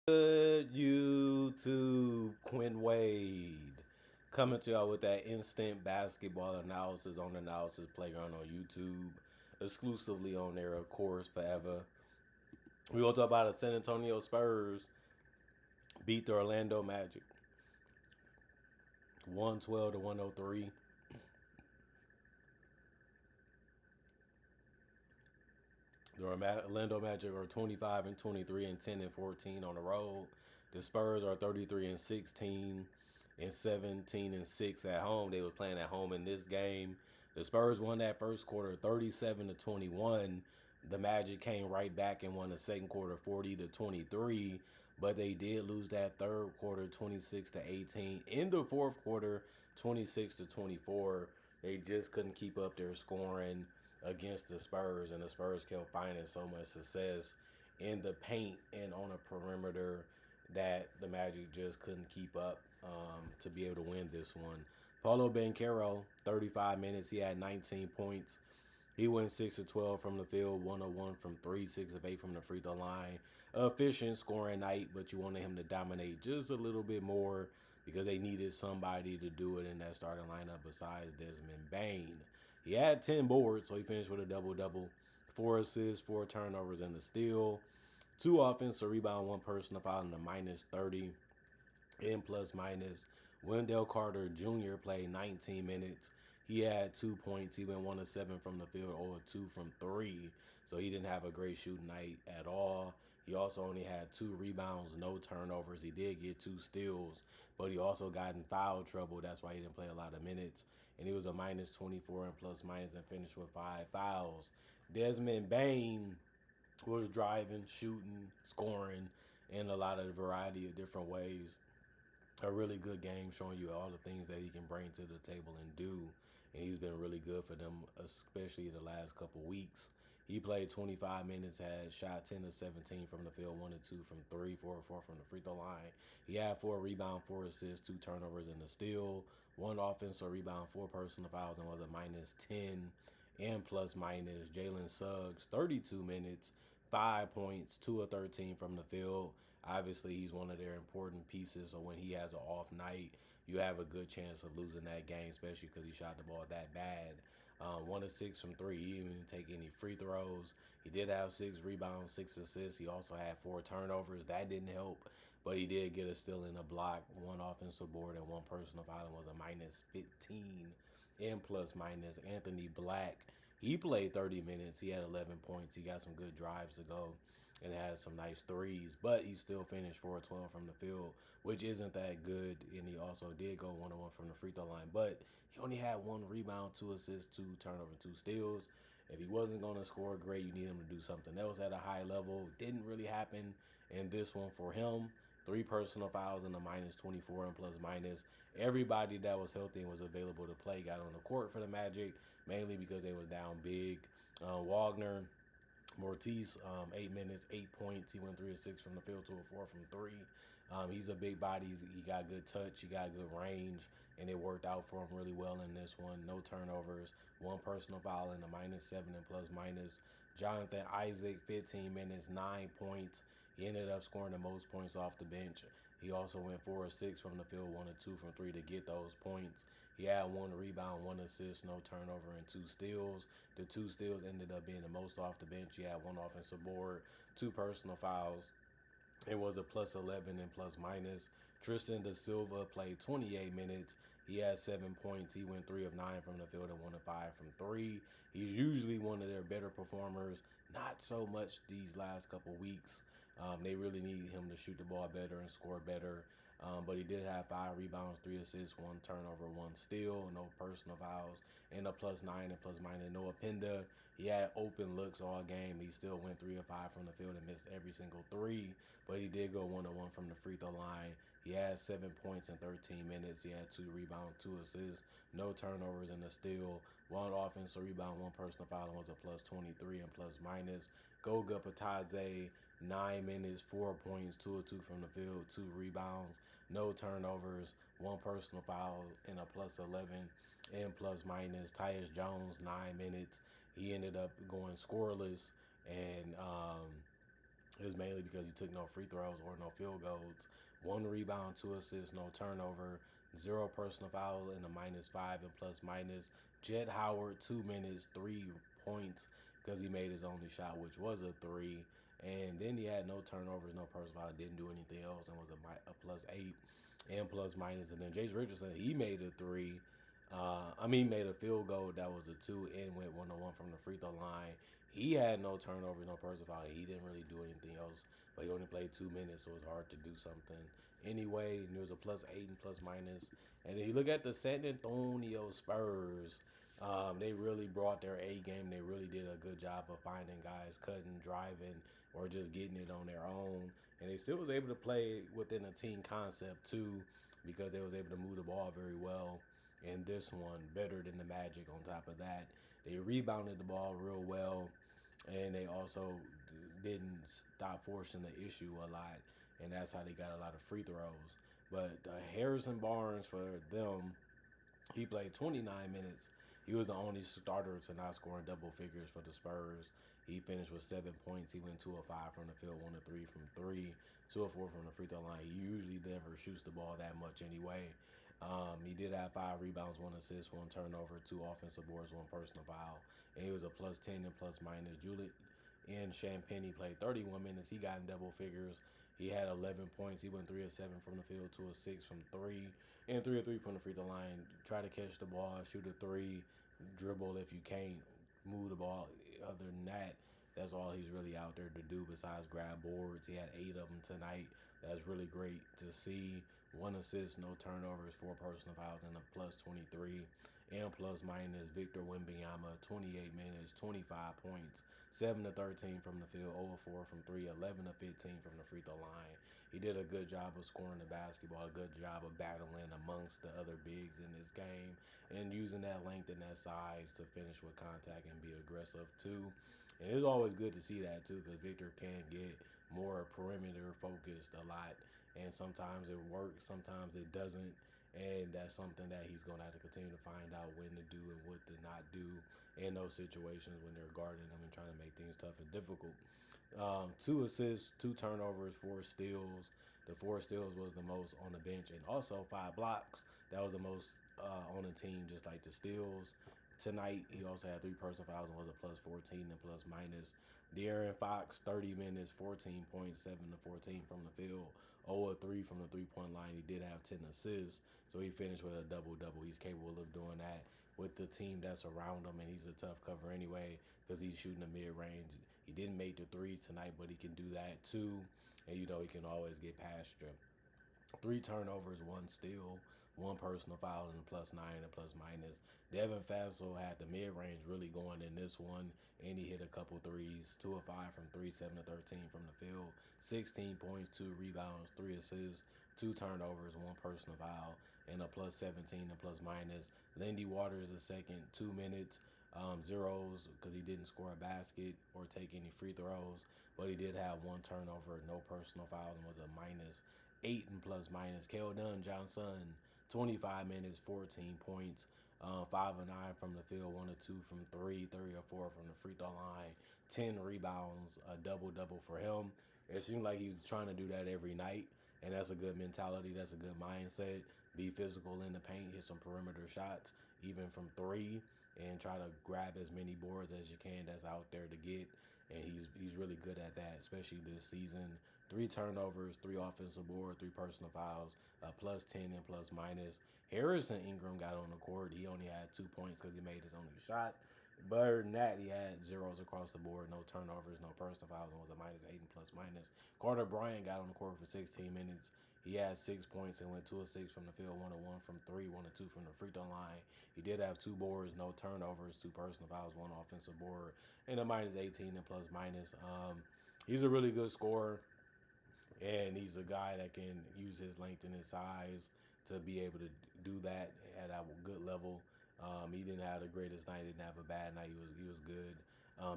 Good YouTube, Quinn Wade coming to y'all with that instant basketball analysis on the Analysis Playground on YouTube, exclusively on there, of course, forever. We gonna talk about the San Antonio Spurs beat the Orlando Magic 112 to 103. The Orlando Magic are 25 and 23 and 10 and 14 on the road. The Spurs are 33 and 16 and 17 and 6 at home. They were playing at home in this game. The Spurs won that first quarter 37 to 21. The Magic came right back and won the second quarter 40 to 23, but they did lose that third quarter 26 to 18. In the fourth quarter 26 to 24, they just couldn't keep up their scoring against the Spurs, and the Spurs kept finding so much success in the paint and on a perimeter that the Magic just couldn't keep up to be able to win this one. Paulo Banchero, 35 minutes, he had 19 points. He went 6 of 12 from the field, 1 of 1 from 3, 6 of 8 from the free throw line. Efficient scoring night, but you wanted him to dominate just a little bit more because they needed somebody to do it in that starting lineup besides Desmond Bane. He had 10 boards, so he finished with a double-double. 4 assists, 4 turnovers, and a steal. 2 offensive rebound, 1 personal foul, and a minus 30 in plus minus. Wendell Carter Jr. played 19 minutes. He had 2 points. He went 1 of 7 from the field or 2 from 3. So he didn't have a great shooting night at all. He also only had 2 rebounds, no turnovers. He did get 2 steals, but he also got in foul trouble. That's why he didn't play a lot of minutes. And he was a minus 24 in plus minus and finished with 5 fouls. Desmond Bane was driving, shooting, scoring in a lot of variety of different ways. A really good game showing you all the things that he can bring to the table and do. And he's been really good for them, especially the last couple weeks. He played 25 minutes, had shot 10 of 17 from the field, 1 of 2 from 3, 4 of 4 from the free throw line. He had 4 rebounds, 4 assists, 2 turnovers, and a steal. 1 offensive rebound, 4 personal fouls, and was a minus 10 and plus minus. Jalen Suggs, 32 minutes, 5 points, 2 of 13 from the field. Obviously, he's one of their important pieces, so when he has an off night, you have a good chance of losing that game, especially because he shot the ball that bad. 1 of 6 from 3. He didn't even take any free throws. He did have 6 rebounds, 6 assists. He also had 4 turnovers. That didn't help, but he did get a steal in a block, 1 offensive board, and 1 personal foul, and was a minus 15 in plus minus. Anthony Black, he played 30 minutes. He had 11 points. He got some good drives to go and had some nice threes, but he still finished 4 of 12 from the field, which isn't that good. And he also did go 1 of 1 from the free throw line, but he only had 1 rebound, 2 assists, 2 turnovers, 2 steals. If he wasn't going to score great, you need him to do something else at a high level. Didn't really happen in this one for him. 3 personal fouls and a minus 24 and plus minus. Everybody that was healthy and was available to play got on the court for the Magic, mainly because they was down big. Wagner, Mortiz, 8 minutes, 8 points. He went 3 of 6 from the field, 2 of 4 from 3. He's a big body. He got good touch. He got good range, and it worked out for him really well in this one. No turnovers, 1 personal foul, and a minus 7 and plus minus. Jonathan Isaac, 15 minutes, 9 points. He ended up scoring the most points off the bench. He also went 4 of 6 from the field, 1 of 2 from 3 to get those points. He had 1 rebound, 1 assist, no turnover, and 2 steals. The 2 steals ended up being the most off the bench. He had 1 offensive board, 2 personal fouls. It was a plus 11 and plus minus. Tristan Da Silva played 28 minutes. He had 7 points. He went 3 of 9 from the field and 1 of 5 from 3. He's usually one of their better performers. Not so much these last couple weeks. They really need him to shoot the ball better and score better. But he did have 5 rebounds, 3 assists, 1 turnover, 1 steal, no personal fouls, and a plus 9 and plus minus. Noah Penda, he had open looks all game. He still went 3 of 5 from the field and missed every single 3, but he did go 1 of 1 from the free throw line. He had 7 points in 13 minutes. He had 2 rebounds, 2 assists, no turnovers, and a steal. 1 offensive rebound, 1 personal foul, and was a plus 23 and plus minus. Goga Patadze, 9 minutes, 4 points, 2 of 2 from the field, 2 rebounds, no turnovers, 1 personal foul, and a plus 11 and plus minus. Tyus Jones, 9 minutes. He ended up going scoreless, and It was mainly because he took no free throws or no field goals. One rebound, two assists, no turnover, zero personal foul in the -5 and plus minus. Jet Howard, 2 minutes, 3 points because he made his only shot, which was a three. And then he had no turnovers, no personal foul, didn't do anything else, and was a +8 and plus minus. And then Jace Richardson, he made a three. He made a field goal that was a two and went 1-1 from the free throw line. He had no turnovers, no personal foul. He didn't really do anything else, but he only played 2 minutes, so it's hard to do something. Anyway, and there was a +8 and plus minus. And then you look at the San Antonio Spurs. They really brought their A game. They really did a good job of finding guys cutting, driving, or just getting it on their own. And they still was able to play within a team concept too, because they was able to move the ball very well. And this one better than the Magic. On top of that, they rebounded the ball real well, and they also didn't stop forcing the issue a lot, and that's how they got a lot of free throws. But Harrison Barnes for them, he played 29 minutes. He was the only starter to not score in double figures for the Spurs. He finished with 7 points. He went 2 of 5 from the field, 1 of 3 from three, 2 of 4 from the free throw line. He usually never shoots the ball that much anyway. He did have 5 rebounds, 1 assist, 1 turnover, 2 offensive boards, 1 personal foul, and he was a +10 and plus minus. Julian Champagnie played 31 minutes. He got in double figures. He had 11 points. He went 3 of 7 from the field, 2 of 6 from three, and 3 of 3 from the free throw line. Try to catch the ball, shoot a three, dribble if you can't, move the ball. Other than that, that's all he's really out there to do besides grab boards. He had 8 of them tonight. That's really great to see. 1 assist, no turnovers, 4 personal fouls, and a +23 and plus minus. Victor Wembanyama, 28 minutes, 25 points, 7 of 13 from the field, 0 of 4 from three, 11 of 15 from the free throw line. He did a good job of scoring the basketball, a good job of battling amongst the other bigs in this game, and using that length and that size to finish with contact and be aggressive too. And it's always good to see that too, because Victor can get more perimeter focused a lot, and sometimes it works, sometimes it doesn't, and that's something that he's going to have to continue to find out when to do and what to not do in those situations when they're guarding them and trying to make things tough and difficult. 2 assists, 2 turnovers, 4 steals. The 4 steals was the most on the bench, and also 5 blocks. That was the most on the team, just like the steals. Tonight, he also had 3 personal fouls and was a +14 and plus minus. De'Aaron Fox, 30 minutes, 14 points, 7 to 14 from the field, 0 of 3 from the 3 point line. He did have 10 assists, so he finished with a double-double. He's capable of doing that with the team that's around him, and he's a tough cover anyway because he's shooting the mid-range. He didn't make the threes tonight, but he can do that too, and he can always get past you. 3 turnovers, 1 steal, 1 personal foul, and a +9 and plus minus. Devin Fassel had the mid range really going in this one, and he hit a couple threes, 2 of 5 from three, 7 of 13 from the field, 16 points, 2 rebounds, 3 assists, 2 turnovers, 1 personal foul, and a +17 and plus minus. Lindy Waters the second, 2 minutes. Zeros because he didn't score a basket or take any free throws, but he did have 1 turnover, no personal fouls, and was a -8 and plus minus. Kel Dunn Johnson, 25 minutes, 14 points, 5 of 9 from the field, 1 of 2 from three, 3 of 4 from the free throw line, 10 rebounds, a double-double for him. It seems like he's trying to do that every night, and that's a good mentality. That's a good mindset. Be physical in the paint, hit some perimeter shots, even from three, and try to grab as many boards as you can that's out there to get. And he's really good at that, especially this season. 3 turnovers, 3 offensive boards, 3 personal fouls, +10 and plus minus. Harrison Ingram got on the court. He only had 2 points because he made his only shot. But other than that, he had zeros across the board, no turnovers, no personal fouls, and was a -8 and plus minus. Carter Bryant got on the court for 16 minutes. He had 6 points and went 2 of 6 from the field, 1 of 1 from three, 1 of 2 from the free throw line. He did have 2 boards, no turnovers, 2 personal fouls, 1 offensive board, and a -18 and plus minus. He's a really good scorer, and he's a guy that can use his length and his size to be able to do that at a good level. He didn't have the greatest night, didn't have a bad night. He was good.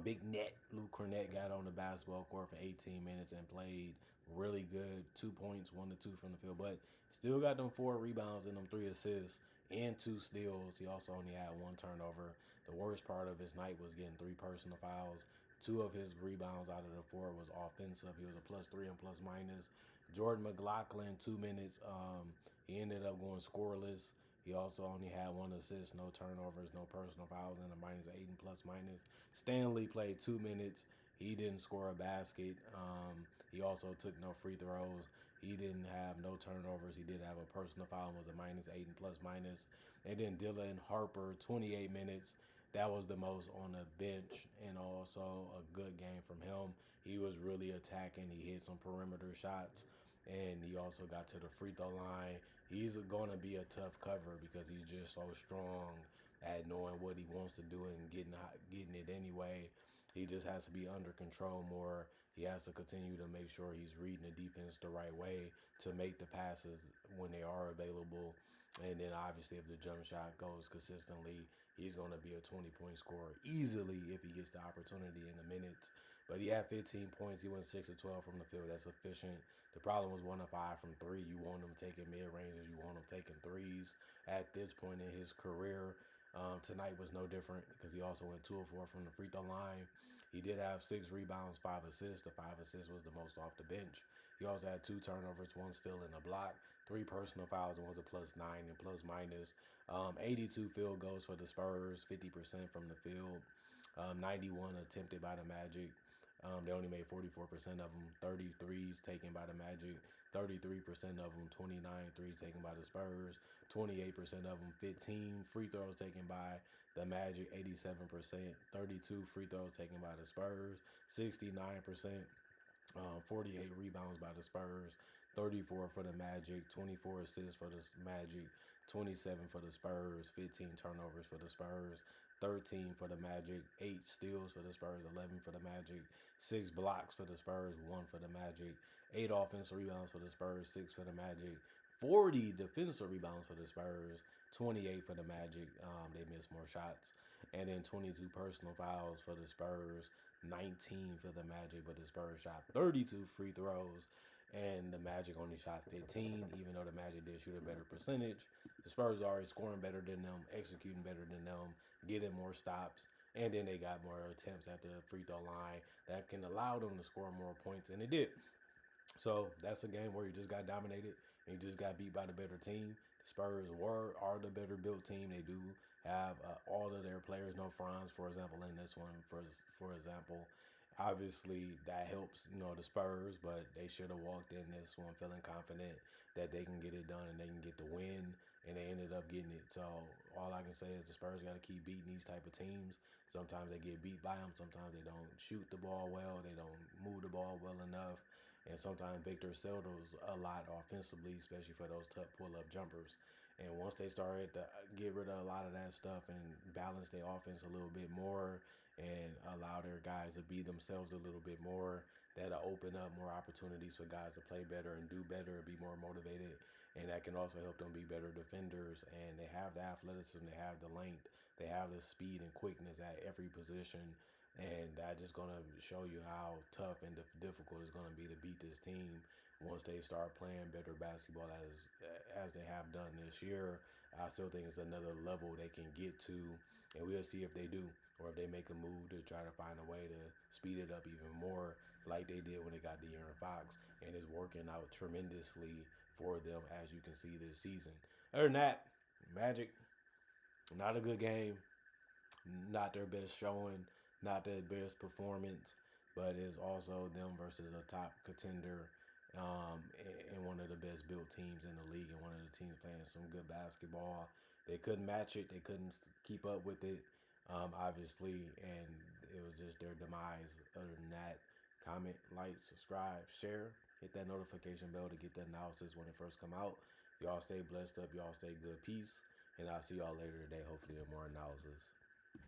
Big Net Luke Cornett got on the basketball court for 18 minutes and played really good. 2 points, 1 to 2 from the field, but still got them 4 rebounds and them 3 assists and 2 steals. He also only had 1 turnover. The worst part of his night was getting 3 personal fouls, 2 of his rebounds out of the 4 was offensive. He was a +3 and plus minus. Jordan McLaughlin, 2 minutes. He ended up going scoreless. He also only had 1 assist, no turnovers, no personal fouls, and a -8 and plus minus. Stanley played 2 minutes. He didn't score a basket. He also took no free throws. He didn't have no turnovers. He did have a personal foul and was a -8 and plus minus. And then Dylan Harper, 28 minutes. That was the most on the bench, and also a good game from him. He was really attacking. He hit some perimeter shots, and he also got to the free throw line. He's going to be a tough cover because he's just so strong at knowing what he wants to do and getting it anyway. He just has to be under control more. He has to continue to make sure he's reading the defense the right way to make the passes when they are available. And then obviously if the jump shot goes consistently, he's going to be a 20-point scorer easily if he gets the opportunity in the minutes. But he had 15 points. He went 6 of 12 from the field. That's efficient. The problem was 1 of 5 from 3. You want him taking mid-ranges. You want him taking threes at this point in his career. Tonight was no different because he also went 2 of 4 from the free throw line. He did have 6 rebounds, 5 assists. The 5 assists was the most off the bench. He also had 2 turnovers, 1 steal and a block, 3 personal fouls, and was a +9 and plus minus. 82 field goals for the Spurs, 50% from the field, 91 attempted by the Magic. They only made 44% of them, 33s taken by the Magic, 33% of them, 29 threes taken by the Spurs, 28% of them, 15 free throws taken by the Magic, 87%, 32 free throws taken by the Spurs, 69%, 48 rebounds by the Spurs, 34 for the Magic, 24 assists for the Magic, 27 for the Spurs, 15 turnovers for the Spurs, 13 for the Magic, 8 steals for the Spurs, 11 for the Magic, 6 blocks for the Spurs, 1 for the Magic, 8 offensive rebounds for the Spurs, 6 for the Magic, 40 defensive rebounds for the Spurs, 28 for the Magic. They missed more shots. And then 22 personal fouls for the Spurs, 19 for the Magic, but the Spurs shot 32 free throws. And the Magic only shot 15, even though the Magic did shoot a better percentage. The Spurs are already scoring better than them, executing better than them, getting more stops, and then they got more attempts at the free throw line that can allow them to score more points, and they did. So that's a game where you just got dominated and you just got beat by the better team. The Spurs are the better built team. They do have all of their players, no Franz, for example, in this one. For example, obviously that helps, the Spurs, but they should have walked in this one feeling confident that they can get it done and they can get the win, and they ended up getting it. So all I can say is the Spurs got to keep beating these type of teams. Sometimes they get beat by them. Sometimes they don't shoot the ball well. They don't move the ball well enough. And sometimes Victor settles a lot offensively, especially for those tough pull-up jumpers. And once they started to get rid of a lot of that stuff and balance their offense a little bit more and allow their guys to be themselves a little bit more, that'll open up more opportunities for guys to play better and do better and be more motivated. And that can also help them be better defenders. And they have the athleticism, they have the length, they have the speed and quickness at every position. And that's just going to show you how tough and difficult it's going to be to beat this team once they start playing better basketball as they have done this year. I still think it's another level they can get to, and we'll see if they do, or if they make a move to try to find a way to speed it up even more like they did when they got De'Aaron Fox, and it's working out tremendously for them, as you can see this season. Other than that, Magic, not a good game, not their best showing, not their best performance, but it's also them versus a top contender, and one of the best built teams in the league, and one of the teams playing some good basketball. They couldn't match it. They couldn't keep up with it, obviously, and it was just their demise. Other than that, comment, like, subscribe, share, hit that notification bell to get the analysis when it first come out. Y'all stay blessed up. Y'all stay good. Peace. And I'll see y'all later today, hopefully with more analysis.